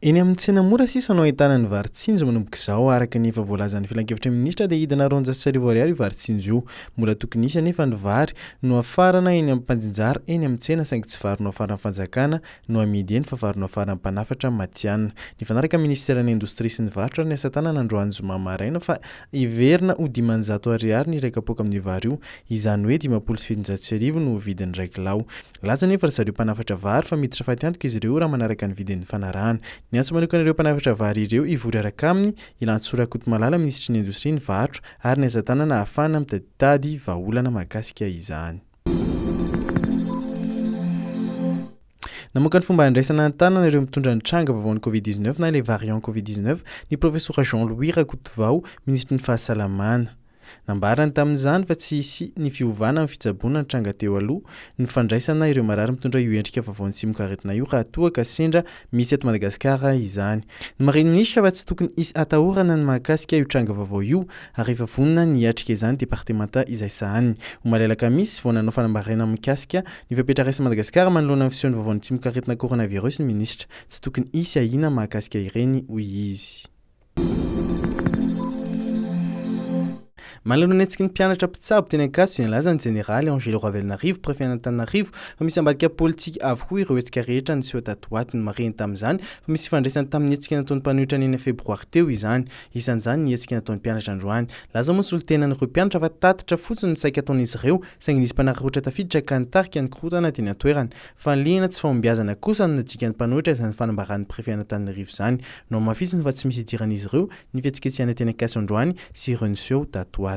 Eny amin'ny tsena mora sisa no ahitana ny varitsinjo manomboka izao araka ny efa voalazan'ny filan-kevitra ministra dia hidina R100,000 io varitsinjo io. Mbola tokony isy anefa ny vary nohafarana eny amin'ny mpaninjara eny amin'ny tsena saingy tsy vary nohafarana fanjakana no amidy eny fa vary nohafarana mpanafatra matianina. Ny fanaraka ministeran'ny indostria sy ny varotra ny asa tanana androany zoma maraina fa iverina ho R10,000 ny iraika kapoaka amin'ny vary io, izany hoe R750,000 no vidin'ny ray kilao. Laza nefa ry zareo mpanafatra vary fa miditra faty-antoka izy ireo raha manaraka ny vidin'ny fanarahana. Ny antso manokana ireo mpanafatra vary ireo ivory araka aminy ilantsora Kotomalala ministry ny indostria ny varotra ary ny asa tanana ahafahana mitaditady vahaolana mahakasika izany. Namoaka ny fomba handraisana an-tanana ireo mitondra ny tranga vaovaon'ny COVID-19 na ilay variant COVID-19 ny professeur Jean-Louis Rakotovao ministry ny fahasalamana. Nambarany tamin'izany fa tsy hisy ny fiovana amin'ny fitsaboana ny tranga teo aloha ny fandraisana ireo marary mitondra io endrika vaovaon'ny tsy mikaretina io raha toa ka sendra misy eto Madagasikara izany. Ny mariny ministra fa tsy tokony hisy atahorana ny mahakasika io tranga vaovao io ary efa vonona ny atrika izany departemanta izay sahaniny. Ho malalaka misy vao nanao fanambarana mikasika ny fapetraresa Madagasikara manoloana ny fisian'ny vaovaon'ny tsy mikaretina coronavirus ny ministra. Tsy tokony hisy ahina mahakasika ireny hoy izy. Manoloana ny hetsiky ny mpianatra mpitsabo teny Ankatso nilaza ny jeneraly Angelo prefektioran'Antananarivo fa misy ambadika politika avokoa ireo hetsika rehetra ny seho tatoato ny mareny tamin'izany fa misy fandraisany tamin'ny hetsika nataon'ny mpaninjara ny Febroary teo izany. Isan'izany ny hetsika nataon'ny mpianatra androany. Laza moa solo tenan'ireo mpianatra fa tatitra fotsiny ny saika ataon'izy ireo saingy nisy mpanararaotra tafiditra ka nitarika ny korotana teny an-toerana fa lena tsy fahombiazana kosa ny najikan'ny mpanohitra izany fanambaran'ny prefektioran'Antananarivo izany. No mafisiny fa tsy misy idiran'izy ireo ny fihetsiketsihana teny Ankatso androany sy ireo niseho tatoato.